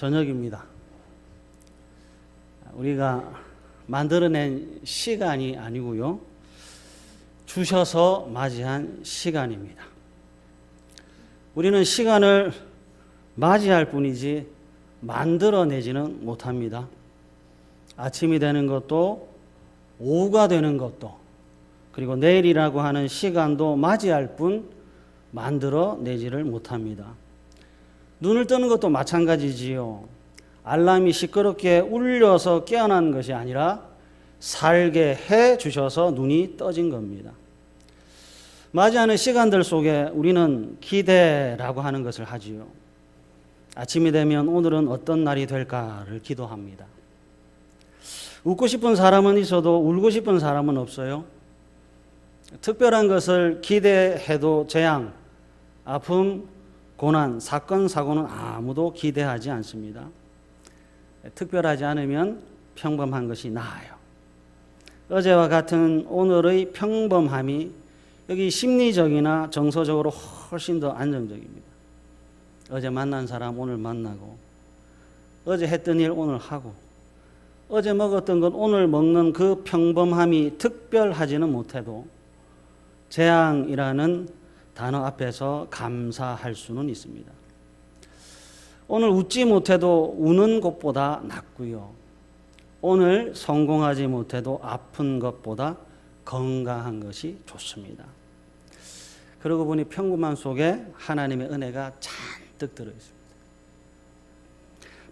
저녁입니다. 우리가 만들어낸 시간이 아니고요. 주셔서 맞이한 시간입니다. 우리는 시간을 맞이할 뿐이지 만들어내지는 못합니다. 아침이 되는 것도 오후가 되는 것도 그리고 내일이라고 하는 시간도 맞이할 뿐 만들어내지를 못합니다. 눈을 뜨는 것도 마찬가지지요. 알람이 시끄럽게 울려서 깨어난 것이 아니라 살게 해 주셔서 눈이 떠진 겁니다. 맞이하는 시간들 속에 우리는 기대라고 하는 것을 하지요. 아침이 되면 오늘은 어떤 날이 될까를 기도합니다. 웃고 싶은 사람은 있어도 울고 싶은 사람은 없어요. 특별한 것을 기대해도 재앙, 아픔, 고난, 사건, 사고는 아무도 기대하지 않습니다. 특별하지 않으면 평범한 것이 나아요. 어제와 같은 오늘의 평범함이 여기 심리적이나 정서적으로 훨씬 더 안정적입니다. 어제 만난 사람 오늘 만나고, 어제 했던 일 오늘 하고, 어제 먹었던 것 오늘 먹는 그 평범함이 특별하지는 못해도 재앙이라는 단어 앞에서 감사할 수는 있습니다. 오늘 웃지 못해도 우는 것보다 낫고요. 오늘 성공하지 못해도 아픈 것보다 건강한 것이 좋습니다. 그러고 보니 평범함 속에 하나님의 은혜가 잔뜩 들어있습니다.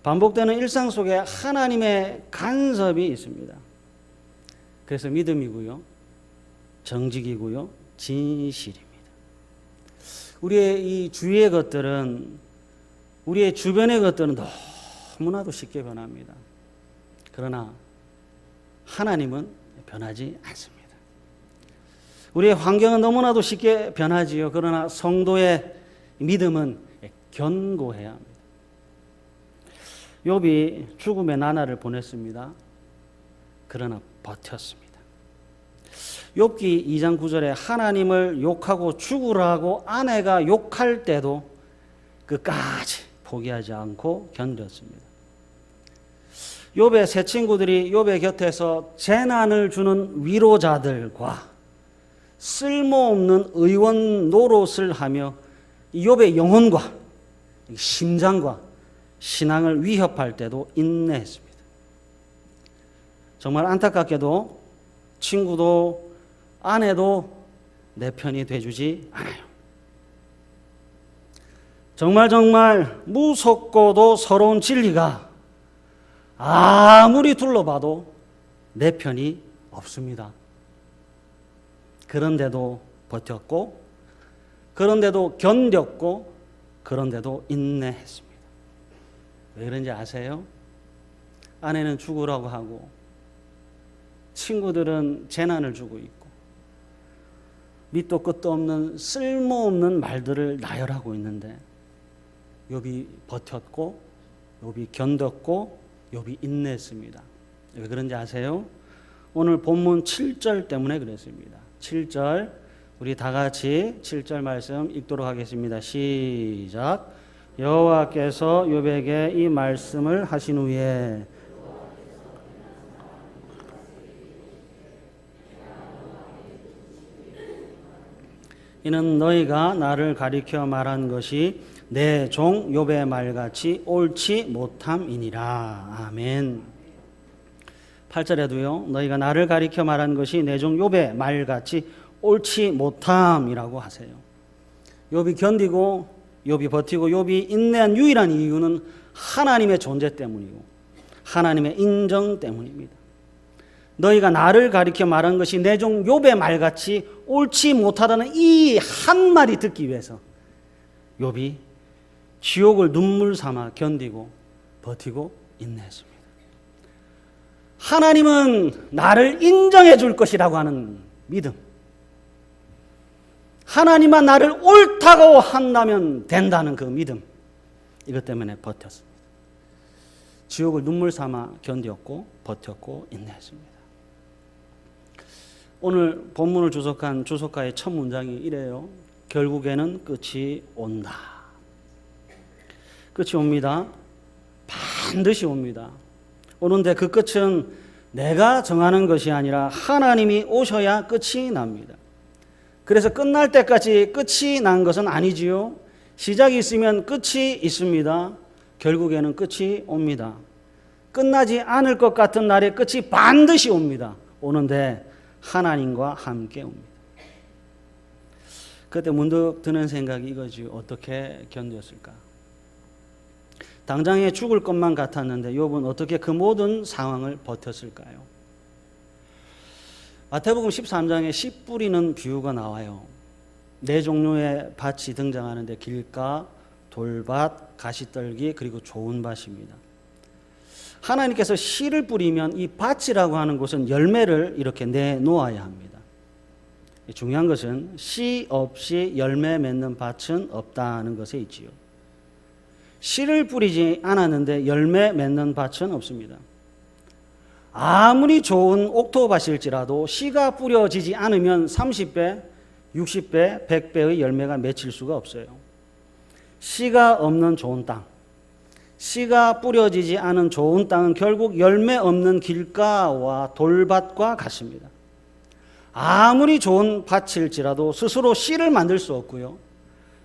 반복되는 일상 속에 하나님의 간섭이 있습니다. 그래서 믿음이고요, 정직이고요, 진실입니다. 우리의 이 주위의 것들은, 우리의 주변의 것들은 너무나도 쉽게 변합니다. 그러나 하나님은 변하지 않습니다. 우리의 환경은 너무나도 쉽게 변하지요. 그러나 성도의 믿음은 견고해야 합니다. 욥이 죽음의 나날을 보냈습니다. 그러나 버텼습니다. 욥기 2장 9절에 하나님을 욕하고 죽으라고 아내가 욕할 때도 끝까지 포기하지 않고 견뎠습니다. 욥의 세 친구들이 욥의 곁에서 재난을 주는 위로자들과 쓸모없는 의원 노릇을 하며 욥의 영혼과 심장과 신앙을 위협할 때도 인내했습니다. 정말 안타깝게도 친구도 아내도 내 편이 돼주지 않아요. 정말 무섭고도 서러운 진리가 아무리 둘러봐도 내 편이 없습니다. 그런데도 버텼고, 그런데도 견뎠고, 그런데도 인내했습니다. 왜 그런지 아세요? 아내는 죽으라고 하고 친구들은 재난을 주고 있고 밑도 끝도 없는 쓸모없는 말들을 나열하고 있는데 욥이 버텼고, 욥이 견뎠고, 욥이 인내했습니다. 왜 그런지 아세요? 오늘 본문 7절 때문에 그랬습니다. 7절 우리 다 같이 7절 말씀 읽도록 하겠습니다. 시작. 여호와께서 욥에게 이 말씀을 하신 후에 이는 너희가 나를 가리켜 말한 것이 내 종 욥의 말같이 옳지 못함이니라. 아멘. 8절에도요. 너희가 나를 가리켜 말한 것이 내 종 욥의 말같이 옳지 못함이라고 하세요. 욥이 견디고 욥이 버티고 욥이 인내한 유일한 이유는 하나님의 존재 때문이고 하나님의 인정 때문입니다. 너희가 나를 가리켜 말한 것이 내 종 욥의 말같이 옳지 못하다는 이 한마디 듣기 위해서 욥이 지옥을 눈물 삼아 견디고 버티고 인내했습니다. 하나님은 나를 인정해 줄 것이라고 하는 믿음, 하나님만 나를 옳다고 한다면 된다는 그 믿음, 이것 때문에 버텼습니다. 지옥을 눈물 삼아 견뎠고 버텼고 인내했습니다. 오늘 본문을 주석한 주석가의 첫 문장이 이래요. 결국에는 끝이 온다. 끝이 옵니다. 반드시 옵니다. 오는데 그 끝은 내가 정하는 것이 아니라 하나님이 오셔야 끝이 납니다. 그래서 끝날 때까지 끝이 난 것은 아니지요. 시작이 있으면 끝이 있습니다. 결국에는 끝이 옵니다. 끝나지 않을 것 같은 날의 끝이 반드시 옵니다. 오는데 하나님과 함께 옵니다. 그때 문득 드는 생각이 이거지. 어떻게 견뎠을까? 당장에 죽을 것만 같았는데 욥은 어떻게 그 모든 상황을 버텼을까요? 마태복음 13장에 씨 뿌리는 비유가 나와요. 네 종류의 밭이 등장하는데 길가, 돌밭, 가시떨기 그리고 좋은 밭입니다. 하나님께서 씨를 뿌리면 이 밭이라고 하는 곳은 열매를 이렇게 내놓아야 합니다. 중요한 것은 씨 없이 열매 맺는 밭은 없다는 것에 있지요. 씨를 뿌리지 않았는데 열매 맺는 밭은 없습니다. 아무리 좋은 옥토밭일지라도 씨가 뿌려지지 않으면 30배, 60배, 100배의 열매가 맺힐 수가 없어요. 씨가 없는 좋은 땅, 씨가 뿌려지지 않은 좋은 땅은 결국 열매 없는 길가와 돌밭과 같습니다. 아무리 좋은 밭일지라도 스스로 씨를 만들 수 없고요.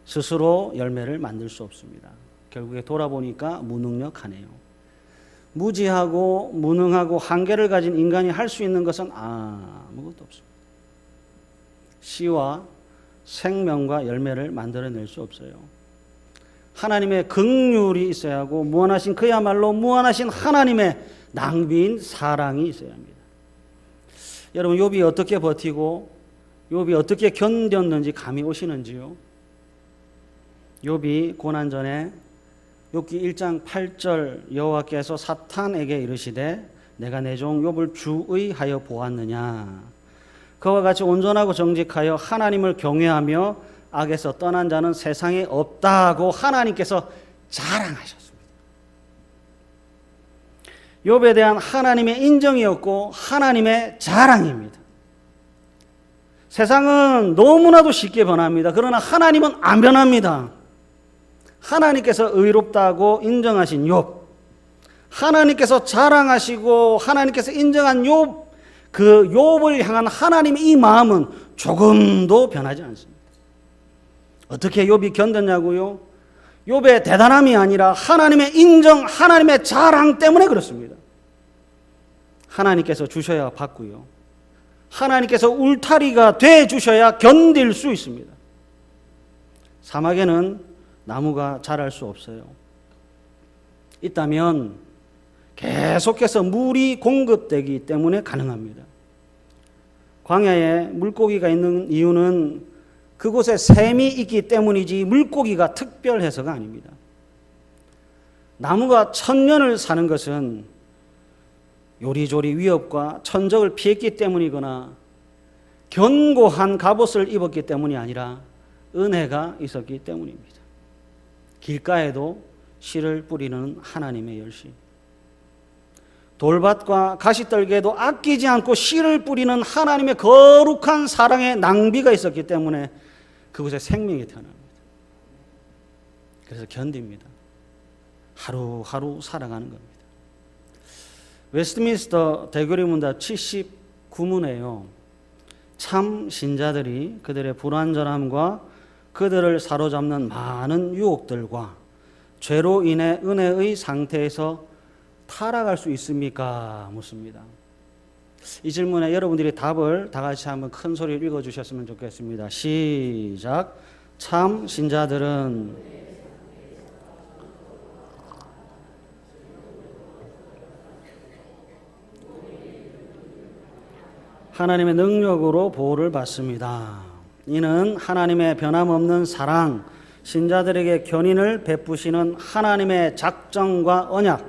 스스로 열매를 만들 수 없습니다. 결국에 돌아보니까 무능력하네요. 무지하고 무능하고 한계를 가진 인간이 할 수 있는 것은 아무것도 없습니다. 씨와 생명과 열매를 만들어낼 수 없어요. 하나님의 긍휼이 있어야 하고 무한하신 그야말로 무한하신 하나님의 낭비인 사랑이 있어야 합니다. 여러분 욥이 어떻게 버티고 욥이 어떻게 견뎠는지 감이 오시는지요? 욥이 고난 전에 욥기 1장 8절 여호와께서 사탄에게 이르시되 내가 내 종 욥을 주의하여 보았느냐 그와 같이 온전하고 정직하여 하나님을 경외하며 악에서 떠난 자는 세상에 없다고 하나님께서 자랑하셨습니다. 욥에 대한 하나님의 인정이었고 하나님의 자랑입니다. 세상은 너무나도 쉽게 변합니다. 그러나 하나님은 안 변합니다. 하나님께서 의롭다고 인정하신 욥, 하나님께서 자랑하시고 하나님께서 인정한 욥, 그 욥을 향한 하나님의 이 마음은 조금도 변하지 않습니다. 어떻게 욥이 견뎠냐고요? 욥의 대단함이 아니라 하나님의 인정, 하나님의 자랑 때문에 그렇습니다. 하나님께서 주셔야 받고요. 하나님께서 울타리가 돼 주셔야 견딜 수 있습니다. 사막에는 나무가 자랄 수 없어요. 있다면 계속해서 물이 공급되기 때문에 가능합니다. 광야에 물고기가 있는 이유는 그곳에 샘이 있기 때문이지 물고기가 특별해서가 아닙니다. 나무가 1000년을 사는 것은 요리조리 위협과 천적을 피했기 때문이거나 견고한 갑옷을 입었기 때문이 아니라 은혜가 있었기 때문입니다. 길가에도 씨를 뿌리는 하나님의 열심, 돌밭과 가시떨기에도 아끼지 않고 씨를 뿌리는 하나님의 거룩한 사랑의 낭비가 있었기 때문에 그곳에 생명이 태어납니다. 그래서 견딥니다. 하루하루 살아가는 겁니다. 웨스트민스터 대교리 문답 79문에요. 참 신자들이 그들의 불완전함과 그들을 사로잡는 많은 유혹들과 죄로 인해 은혜의 상태에서 타락할 수 있습니까? 묻습니다. 이 질문에 여러분들이 답을 다 같이 한번 큰 소리로 읽어주셨으면 좋겠습니다. 시작. 참 신자들은 하나님의 능력으로 보호를 받습니다. 이는 하나님의 변함없는 사랑, 신자들에게 견인을 베푸시는 하나님의 작정과 언약,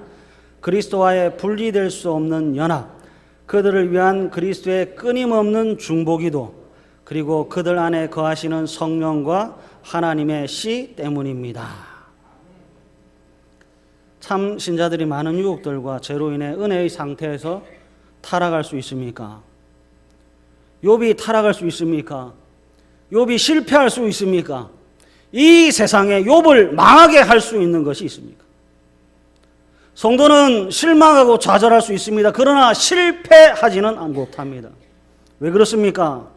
그리스도와의 분리될 수 없는 연합, 그들을 위한 그리스도의 끊임없는 중보기도, 그리고 그들 안에 거하시는 성령과 하나님의 씨 때문입니다. 참 신자들이 많은 유혹들과 죄로 인해 은혜의 상태에서 타락할 수 있습니까? 욥이 타락할 수 있습니까? 욥이 실패할 수 있습니까? 이 세상에 욥을 망하게 할 수 있는 것이 있습니까? 성도는 실망하고 좌절할 수 있습니다. 그러나 실패하지는 못합니다. 왜 그렇습니까?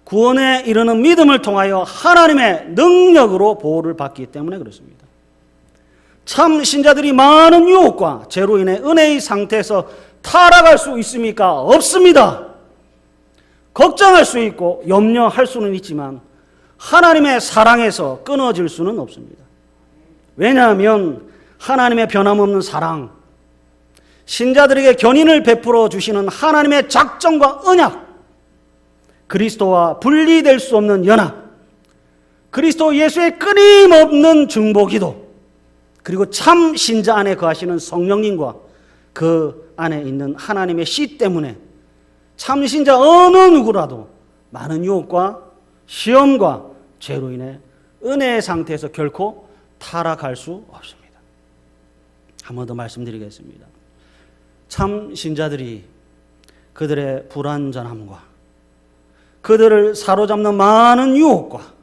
구원에 이르는 믿음을 통하여 하나님의 능력으로 보호를 받기 때문에 그렇습니다. 참 신자들이 많은 유혹과 죄로 인해 은혜의 상태에서 타락할 수 있습니까? 없습니다. 걱정할 수 있고 염려할 수는 있지만 하나님의 사랑에서 끊어질 수는 없습니다. 왜냐하면 하나님의 변함없는 사랑, 신자들에게 견인을 베풀어 주시는 하나님의 작정과 언약, 그리스도와 분리될 수 없는 연합, 그리스도 예수의 끊임없는 중보기도, 그리고 참 신자 안에 거하시는 성령님과 그 안에 있는 하나님의 씨 때문에 참 신자 어느 누구라도 많은 유혹과 시험과 죄로 인해 은혜의 상태에서 결코 타락할 수 없습니다. 한 번 더 말씀드리겠습니다. 참 신자들이 그들의 불완전함과 그들을 사로잡는 많은 유혹과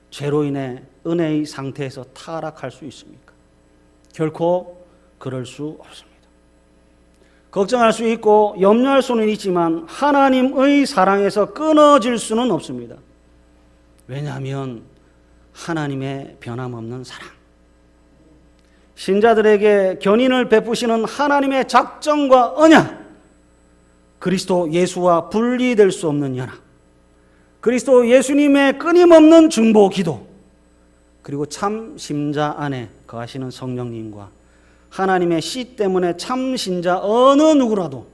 죄로 인해 은혜의 상태에서 타락할 수 있습니까? 결코 그럴 수 없습니다. 걱정할 수 있고 염려할 수는 있지만 하나님의 사랑에서 끊어질 수는 없습니다. 왜냐하면 하나님의 변함없는 사랑, 신자들에게 견인을 베푸시는 하나님의 작정과 언약, 그리스도 예수와 분리될 수 없는 연합, 그리스도 예수님의 끊임없는 중보 기도, 그리고 참 신자 안에 거하시는 성령님과 하나님의 씨 때문에 참 신자 어느 누구라도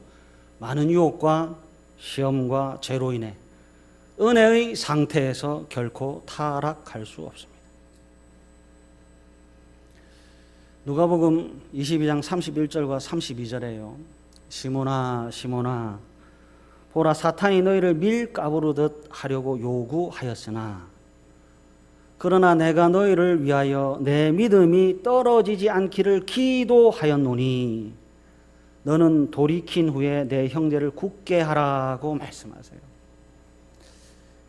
많은 유혹과 시험과 죄로 인해 은혜의 상태에서 결코 타락할 수 없습니다. 누가복음 22장 31절과 32절에요. 시몬아 시몬아 보라 사탄이 너희를 밀 까부르듯 하려고 요구하였으나 그러나 내가 너희를 위하여 내 믿음이 떨어지지 않기를 기도하였노니 너는 돌이킨 후에 내 형제를 굳게 하라고 말씀하세요.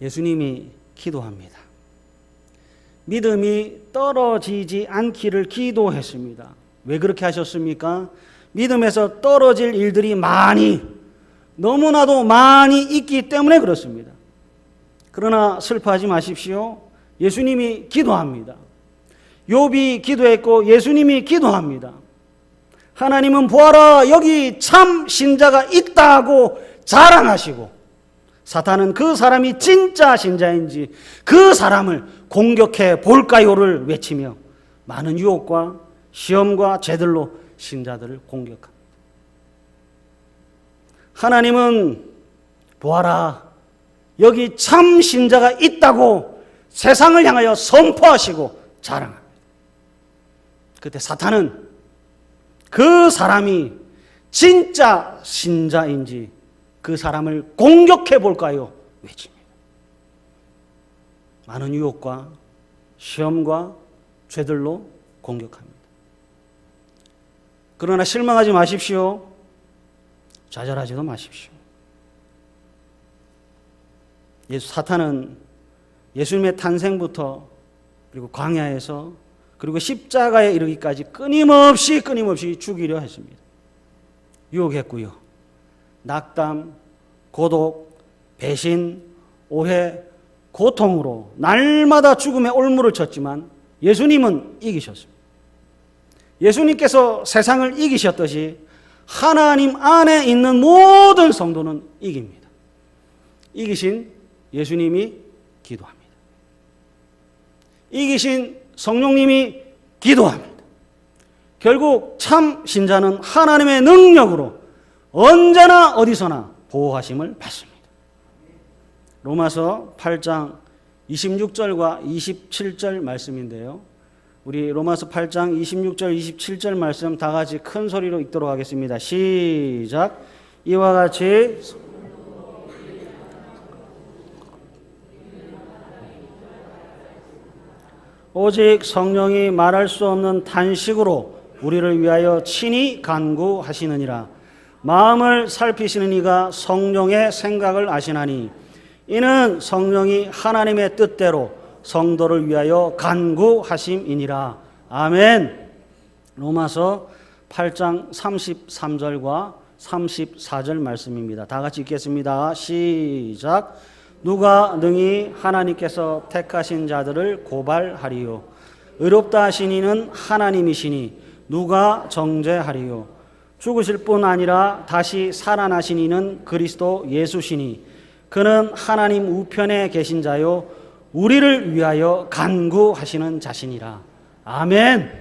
예수님이 기도합니다. 믿음이 떨어지지 않기를 기도했습니다. 왜 그렇게 하셨습니까? 믿음에서 떨어질 일들이 너무나도 많이 있기 때문에 그렇습니다. 그러나 슬퍼하지 마십시오. 예수님이 기도합니다. 욥이 기도했고 예수님이 기도합니다. 하나님은 보아라 여기 참 신자가 있다고 자랑하시고 사탄은 그 사람이 진짜 신자인지 그 사람을 공격해 볼까요를 외치며 많은 유혹과 시험과 죄들로 신자들을 공격합니다. 하나님은 보아라 여기 참 신자가 있다고 세상을 향하여 선포하시고 자랑합니다. 그때 사탄은 그 사람이 진짜 신자인지 그 사람을 공격해 볼까요? 외칩니다. 많은 유혹과 시험과 죄들로 공격합니다. 그러나 실망하지 마십시오. 좌절하지도 마십시오. 사탄은 예수님의 탄생부터 그리고 광야에서 그리고 십자가에 이르기까지 끊임없이 죽이려 했습니다. 유혹했고요. 낙담, 고독, 배신, 오해, 고통으로 날마다 죽음의 올무를 쳤지만 예수님은 이기셨습니다. 예수님께서 세상을 이기셨듯이 하나님 안에 있는 모든 성도는 이깁니다. 이기신 예수님이 기도합니다. 이기신 성령님이 기도합니다. 결국 참 신자는 하나님의 능력으로 언제나 어디서나 보호하심을 받습니다. 로마서 8장 26절과 27절 말씀인데요. 우리 로마서 8장 26절 27절 말씀 다 같이 큰 소리로 읽도록 하겠습니다. 시작. 이와 같이 오직 성령이 말할 수 없는 탄식으로 우리를 위하여 친히 간구하시느니라. 마음을 살피시는 이가 성령의 생각을 아시나니 이는 성령이 하나님의 뜻대로 성도를 위하여 간구하심이니라. 아멘. 로마서 8장 33절과 34절 말씀입니다. 다 같이 읽겠습니다. 시작. 누가 능히 하나님께서 택하신 자들을 고발하리요. 의롭다 하신 이는 하나님이시니 누가 정죄하리요. 죽으실 뿐 아니라 다시 살아나신 이는 그리스도 예수시니 그는 하나님 우편에 계신 자요 우리를 위하여 간구하시는 자신이라. 아멘.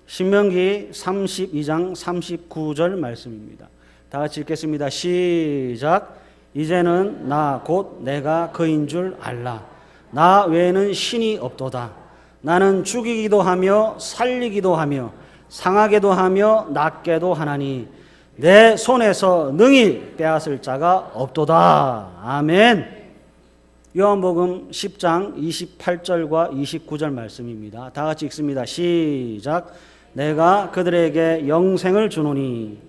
신명기 32장 39절 말씀입니다. 다 같이 읽겠습니다. 시작. 이제는 나 곧 내가 그인 줄 알라. 나 외에는 신이 없도다. 나는 죽이기도 하며 살리기도 하며 상하게도 하며 낫게도 하나니 내 손에서 능히 빼앗을 자가 없도다. 아멘. 요한복음 10장 28절과 29절 말씀입니다. 다 같이 읽습니다. 시작. 내가 그들에게 영생을 주노니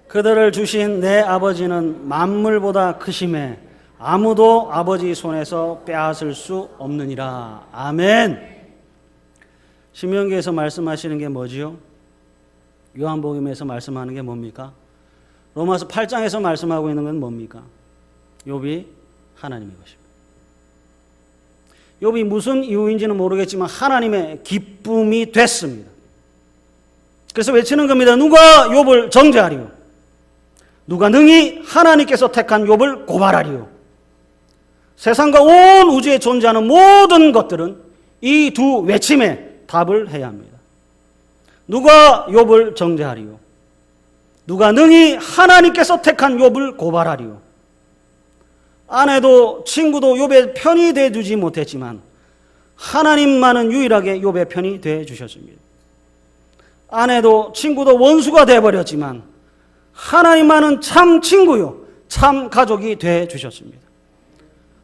그들을 주신 내 아버지는 만물보다 크심에 아무도 아버지 손에서 빼앗을 수 없느니라. 아멘. 신명기에서 말씀하시는 게 뭐지요? 요한복음에서 말씀하는 게 뭡니까? 로마서 8장에서 말씀하고 있는 건 뭡니까? 욥이 하나님의 것입니다. 욥이 무슨 이유인지는 모르겠지만 하나님의 기쁨이 됐습니다. 그래서 외치는 겁니다. 누가 욥을 정죄하리요? 누가 능히 하나님께서 택한 욥을 고발하리요? 세상과 온 우주에 존재하는 모든 것들은 이 두 외침에 답을 해야 합니다. 누가 욥을 정죄하리요? 누가 능히 하나님께서 택한 욥을 고발하리요? 아내도 친구도 욥의 편이 되어주지 못했지만 하나님만은 유일하게 욥의 편이 되어주셨습니다. 아내도 친구도 원수가 되어버렸지만 하나님만은 참 친구요 참 가족이 되어주셨습니다.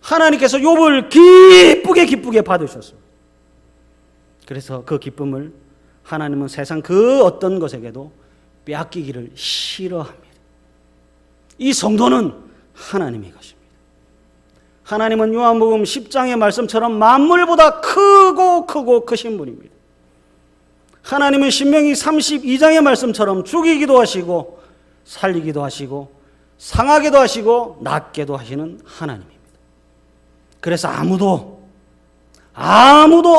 하나님께서 욥을 기쁘게 받으셨어요. 그래서 그 기쁨을 하나님은 세상 그 어떤 것에게도 빼앗기기를 싫어합니다. 이 성도는 하나님의 것입니다. 하나님은 요한복음 10장의 말씀처럼 만물보다 크고 크신 분입니다. 하나님은 신명기 32장의 말씀처럼 죽이기도 하시고 살리기도 하시고 상하게도 하시고 낫게도 하시는 하나님입니다. 그래서 아무도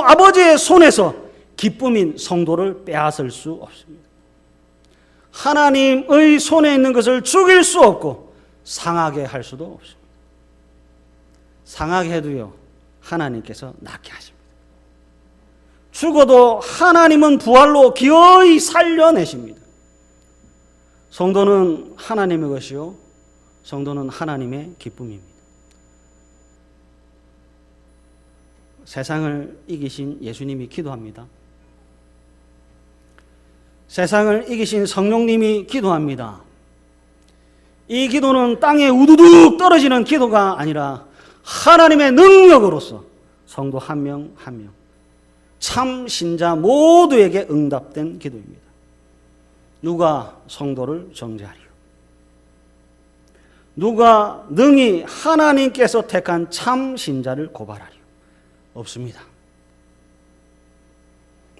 아버지의 손에서 기쁨인 성도를 빼앗을 수 없습니다. 하나님의 손에 있는 것을 죽일 수 없고 상하게 할 수도 없습니다. 상하게 해도요 하나님께서 낫게 하십니다. 죽어도 하나님은 부활로 기어이 살려내십니다. 성도는 하나님의 것이요 성도는 하나님의 기쁨입니다. 세상을 이기신 예수님이 기도합니다. 세상을 이기신 성령님이 기도합니다. 이 기도는 땅에 우두둑 떨어지는 기도가 아니라 하나님의 능력으로서 성도 한 명 한 명 참 신자 모두에게 응답된 기도입니다. 누가 성도를 정죄하리요? 누가 능히 하나님께서 택한 참 신자를 고발하리요? 없습니다.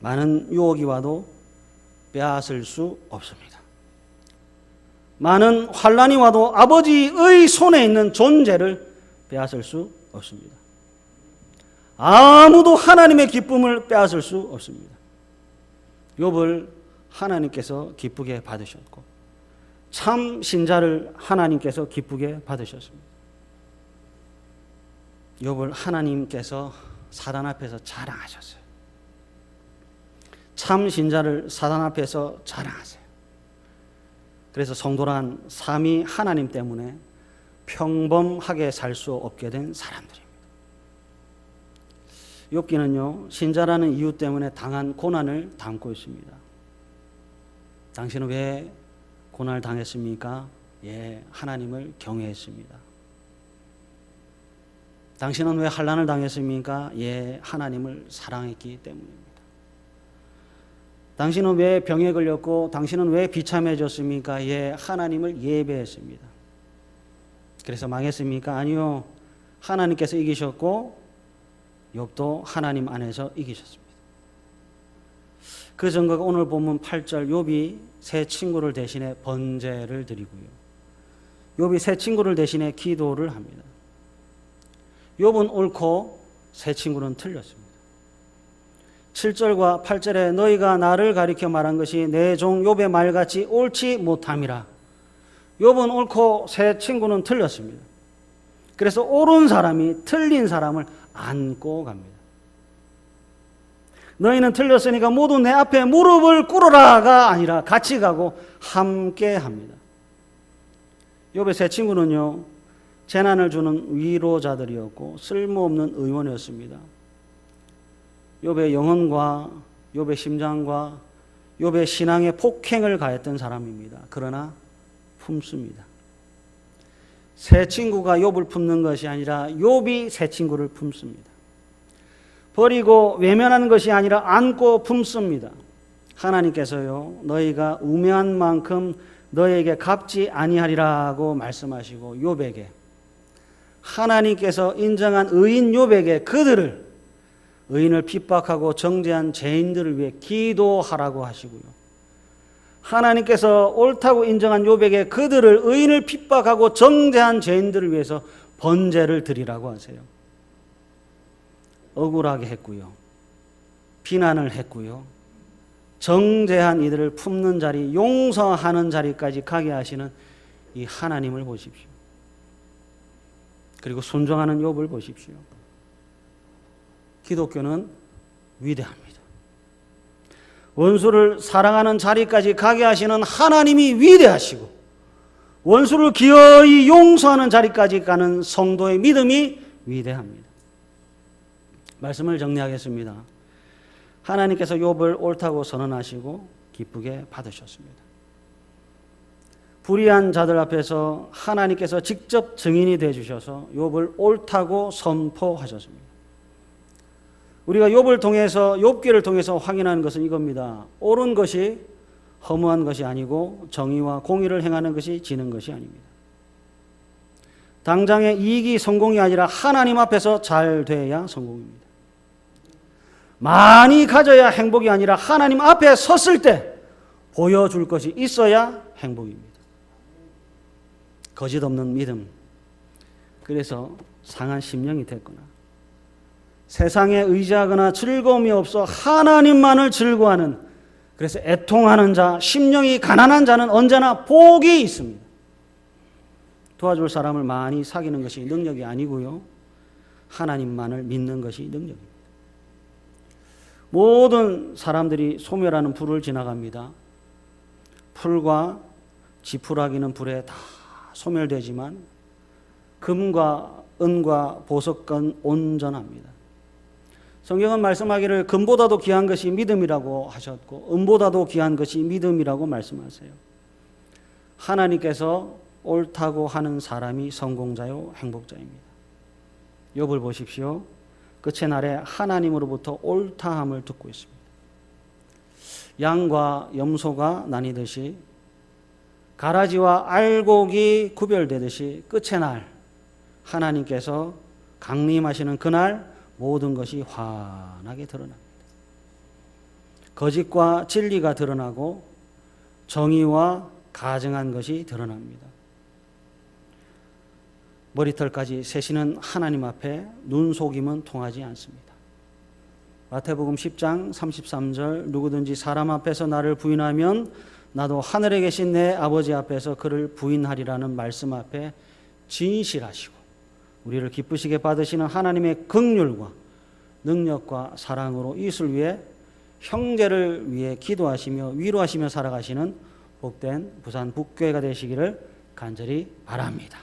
많은 유혹이 와도 빼앗을 수 없습니다. 많은 환난이 와도 아버지의 손에 있는 존재를 빼앗을 수 없습니다. 아무도 하나님의 기쁨을 빼앗을 수 없습니다. 욥을 하나님께서 기쁘게 받으셨고 참 신자를 하나님께서 기쁘게 받으셨습니다. 욥을 하나님께서 사단 앞에서 자랑하셨어요. 참 신자를 사단 앞에서 자랑하세요. 그래서 성도란 삼위 하나님 때문에 평범하게 살 수 없게 된 사람들입니다. 욥기는요 신자라는 이유 때문에 당한 고난을 담고 있습니다. 당신은 왜 고난을 당했습니까? 하나님을 경외했습니다. 당신은 왜 환난을 당했습니까? 하나님을 사랑했기 때문입니다. 당신은 왜 병에 걸렸고 당신은 왜 비참해졌습니까? 하나님을 예배했습니다. 그래서 망했습니까? 아니요. 하나님께서 이기셨고 욥도 하나님 안에서 이기셨습니다. 그 증거가 오늘 본문 8절 욥이 세 친구를 대신해 번제를 드리고요. 욥이 세 친구를 대신해 기도를 합니다. 욥은 옳고 세 친구는 틀렸습니다. 7절과 8절에 너희가 나를 가리켜 말한 것이 내 종 욥의 말같이 옳지 못함이라. 욥은 옳고 세 친구는 틀렸습니다. 그래서 옳은 사람이 틀린 사람을 안고 갑니다. 너희는 틀렸으니까 모두 내 앞에 무릎을 꿇어라가 아니라 같이 가고 함께 합니다. 욥의 세 친구는요, 재난을 주는 위로자들이었고 쓸모없는 의원이었습니다. 욥의 영혼과 욥의 심장과 욥의 신앙에 폭행을 가했던 사람입니다. 그러나 품습니다. 세 친구가 욥을 품는 것이 아니라 욥이 세 친구를 품습니다. 버리고 외면하는 것이 아니라 안고 품습니다. 하나님께서요, 너희가 우매한 만큼 너에게 갚지 아니하리라고 말씀하시고 욥에게, 하나님께서 인정한 의인 욥에게 그들을, 의인을 핍박하고 정죄한 죄인들을 위해 기도하라고 하시고요, 하나님께서 옳다고 인정한 욥에게 그들을, 의인을 핍박하고 정죄한 죄인들을 위해서 번제를 드리라고 하세요. 억울하게 했고요, 비난을 했고요, 정죄한 이들을 품는 자리, 용서하는 자리까지 가게 하시는 이 하나님을 보십시오. 그리고 순종하는 욥을 보십시오. 기독교는 위대합니다. 원수를 사랑하는 자리까지 가게 하시는 하나님이 위대하시고, 원수를 기어이 용서하는 자리까지 가는 성도의 믿음이 위대합니다. 말씀을 정리하겠습니다. 하나님께서 욥을 옳다고 선언하시고 기쁘게 받으셨습니다. 불의한 자들 앞에서 하나님께서 직접 증인이 되어 주셔서 욥을 옳다고 선포하셨습니다. 우리가 욥을 통해서, 욥기를 통해서 확인하는 것은 이겁니다. 옳은 것이 허무한 것이 아니고 정의와 공의를 행하는 것이 지는 것이 아닙니다. 당장의 이익이 성공이 아니라 하나님 앞에서 잘 돼야 성공입니다. 많이 가져야 행복이 아니라 하나님 앞에 섰을 때 보여줄 것이 있어야 행복입니다. 거짓 없는 믿음, 그래서 상한 심령이 됐거나 세상에 의지하거나 즐거움이 없어 하나님만을 즐거워하는, 그래서 애통하는 자, 심령이 가난한 자는 언제나 복이 있습니다. 도와줄 사람을 많이 사귀는 것이 능력이 아니고요, 하나님만을 믿는 것이 능력입니다. 모든 사람들이 소멸하는 불을 지나갑니다. 풀과 지푸라기는 불에 다 소멸되지만 금과 은과 보석은 온전합니다. 성경은 말씀하기를 금보다도 귀한 것이 믿음이라고 하셨고 은보다도 귀한 것이 믿음이라고 말씀하세요. 하나님께서 옳다고 하는 사람이 성공자요 행복자입니다. 욥을 보십시오. 끝의 날에 하나님으로부터 옳다함을 듣고 있습니다. 양과 염소가 나뉘듯이, 가라지와 알곡이 구별되듯이 끝의 날 하나님께서 강림하시는 그날 모든 것이 환하게 드러납니다. 거짓과 진리가 드러나고 정의와 가증한 것이 드러납니다. 머리털까지 세시는 하나님 앞에 눈속임은 통하지 않습니다. 마태복음 10장 33절 누구든지 사람 앞에서 나를 부인하면 나도 하늘에 계신 내 아버지 앞에서 그를 부인하리라는 말씀 앞에 진실하시고 우리를 기쁘시게 받으시는 하나님의 긍휼과 능력과 사랑으로 이웃을 위해, 형제를 위해 기도하시며 위로하시며 살아가시는 복된 부산 북교회가 되시기를 간절히 바랍니다.